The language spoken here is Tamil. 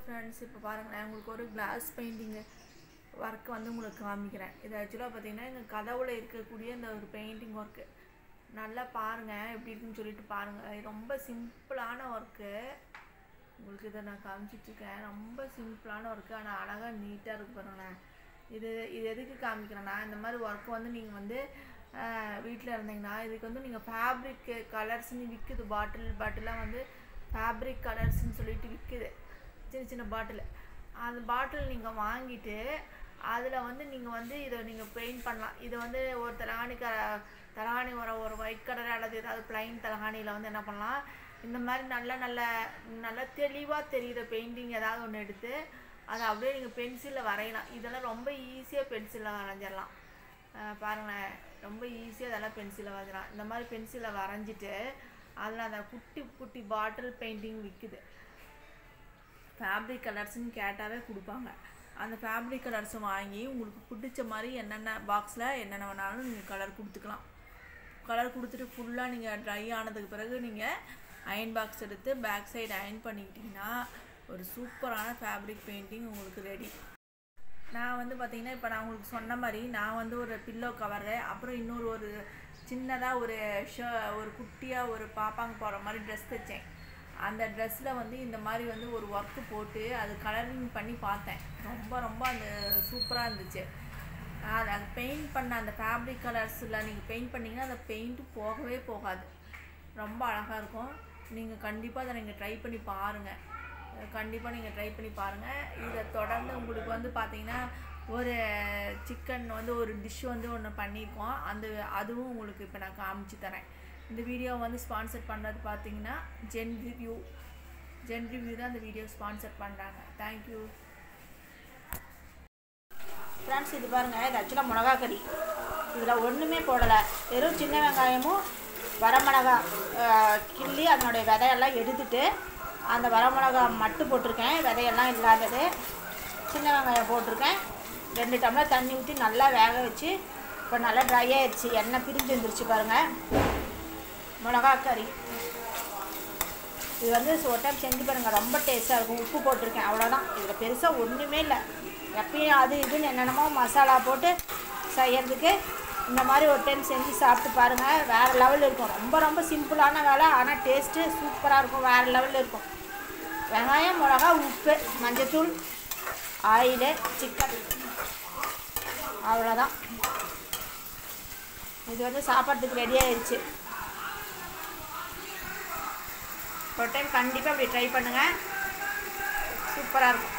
ஃப்ரெண்ட்ஸ், இப்போ பாருங்களேன், உங்களுக்கு ஒரு கிளாஸ் பெயிண்டிங் ஒர்க் வந்து உங்களுக்கு காமிக்கிறேன். இது ஆக்சுவலாக பார்த்தீங்கன்னா இந்த கதவுல இருக்கக்கூடிய இந்த ஒரு பெயிண்டிங் ஒர்க்கு நல்லா பாருங்கள் எப்படி இருக்குன்னு சொல்லிட்டு பாருங்கள். இது ரொம்ப சிம்பிளான ஒர்க்கு. உங்களுக்கு இதை நான் காமிச்சிட்ருக்கேன். ரொம்ப சிம்பிளான ஒர்க்கு, ஆனால் அழகாக நீட்டாக இருக்குது பாருங்களேன். இது எதுக்கு காமிக்கிறேன்னா, இந்த மாதிரி ஒர்க்கு வந்து நீங்கள் வந்து வீட்டில் இருந்தீங்கன்னா இதுக்கு வந்து நீங்கள் ஃபேப்ரிக் கலர்ஸ்ன்னு விற்குது. பாட்டிலாக வந்து ஃபேப்ரிக் கலர்ஸ்ன்னு சொல்லிட்டு விற்குது, சின்ன சின்ன பாட்டில். அந்த பாட்டில் நீங்கள் வாங்கிட்டு அதில் வந்து நீங்கள் வந்து இதை நீங்கள் பெயிண்ட் பண்ணலாம். இதை வந்து ஒரு தலகாணி வர ஒரு ஒயிட் கலர் அல்லது ஏதாவது பிளைன் தலகாணியில் வந்து என்ன பண்ணலாம், இந்த மாதிரி நல்ல தெளிவாக தெரிகிற பெயிண்டிங் ஏதாவது ஒன்று எடுத்து அதை அப்படியே நீங்கள் பென்சிலில் வரையலாம். இதெல்லாம் ரொம்ப ஈஸியாக பென்சிலில் வரைஞ்சிடலாம். பாருங்களேன், ரொம்ப ஈஸியாக இதெல்லாம் பென்சிலில் வரைஞ்சிடலாம். இந்த மாதிரி பென்சிலில் வரைஞ்சிட்டு அதில் அந்த குட்டி குட்டி பாட்டில் பெயிண்டிங் விற்குது. ஃபேப்ரிக் கலர்ஸ்ன்னு கேட்டாவே கொடுப்பாங்க. அந்த ஃபேப்ரிக் கலர்ஸை வாங்கி உங்களுக்கு பிடிச்ச மாதிரி என்னென்ன பாக்ஸில் என்னென்ன வேணாலும் நீங்கள் கலர் கொடுத்துக்கலாம். கலர் கொடுத்துட்டு ஃபுல்லாக நீங்கள் ட்ரை ஆனதுக்கு பிறகு நீங்கள் அயன் பாக்ஸ் எடுத்து பேக் சைடு அயன் பண்ணிக்கிட்டிங்கன்னா ஒரு சூப்பரான ஃபேப்ரிக் பெயிண்டிங் உங்களுக்கு ரெடி. நான் வந்து பார்த்திங்கன்னா இப்போ நான் உங்களுக்கு சொன்ன மாதிரி நான் வந்து ஒரு பில்லோ கவரு, அப்புறம் இன்னொரு ஒரு சின்னதாக ஒரு குட்டியாக ஒரு பாப்பாங்க போகிற மாதிரி ட்ரெஸ் தைச்சேன். அந்த ட்ரெஸ்ஸில் வந்து இந்த மாதிரி வந்து ஒரு ஒர்க்கு போட்டு அது கலரிங் பண்ணி பார்த்தேன். ரொம்ப அந்த சூப்பராக இருந்துச்சு. அதை பெயிண்ட் பண்ண அந்த ஃபேப்ரிக் கலர்ஸில் நீங்கள் பெயிண்ட் பண்ணிங்கன்னா அந்த பெயிண்ட்டு போகவே போகாது. ரொம்ப அழகாக இருக்கும். நீங்கள் கண்டிப்பாக அதை நீங்கள் ட்ரை பண்ணி பாருங்கள். இதை தொடர்ந்து உங்களுக்கு வந்து பார்த்திங்கன்னா ஒரு சிக்கன் வந்து ஒரு டிஷ் வந்து ஒன்று பண்ணியிருக்கோம். அதுவும் உங்களுக்கு இப்போ நான் காமிச்சு தரேன். இந்த வீடியோ வந்து ஸ்பான்சர் பண்ணுறது பார்த்திங்கன்னா ஜென் ரிவ்யூ தான் இந்த வீடியோ ஸ்பான்சர் பண்ணுறாங்க. Thank you friends. இது பாருங்கள், இது ஆக்சுவலாக மிளகா கறி. இதில் ஒன்றுமே போடலை, வெறும் சின்ன வெங்காயமும் வரமிளகா கிள்ளி அதனுடைய விதையெல்லாம் எடுத்துட்டு அந்த வரமிளகா மட்டும் போட்டிருக்கேன், விதையெல்லாம் இல்லாதது. சின்ன வெங்காயம் போட்டிருக்கேன். 2 டம்ளர் தண்ணி ஊற்றி நல்லா வேக வச்சு இப்போ நல்லா ட்ரை ஆயிடுச்சு, எண்ணெய் பிரிஞ்சு வந்துருச்சு பாருங்கள். மிளகா கறி இது வந்து ஒரு டைம் செஞ்சு பாருங்கள், ரொம்ப டேஸ்ட்டாக இருக்கும். உப்பு போட்டிருக்கேன், அவ்வளோதான். இதில் பெருசாக ஒன்றுமே இல்லை. எப்பயும் அது இதுன்னு என்னென்னமோ மசாலா போட்டு செய்கிறதுக்கு இந்த மாதிரி ஒரு டைம் செஞ்சு சாப்பிட்டு பாருங்கள், வேறு லெவலில் இருக்கும். ரொம்ப சிம்பிளான வேலை, ஆனால் டேஸ்ட்டு சூப்பராக இருக்கும், வேறு லெவலில் இருக்கும். வெங்காயம், மிளகா, உப்பு, மஞ்சத்தூள், ஆயிலு, சிக்கன், அவ்வளோதான். இது வந்து சாப்பிட்றதுக்கு ரெடி ஆயிடுச்சு. ஒரு டைம் கண்டிப்பாக அப்படி ட்ரை பண்ணுங்கள், சூப்பராக இருக்கும்.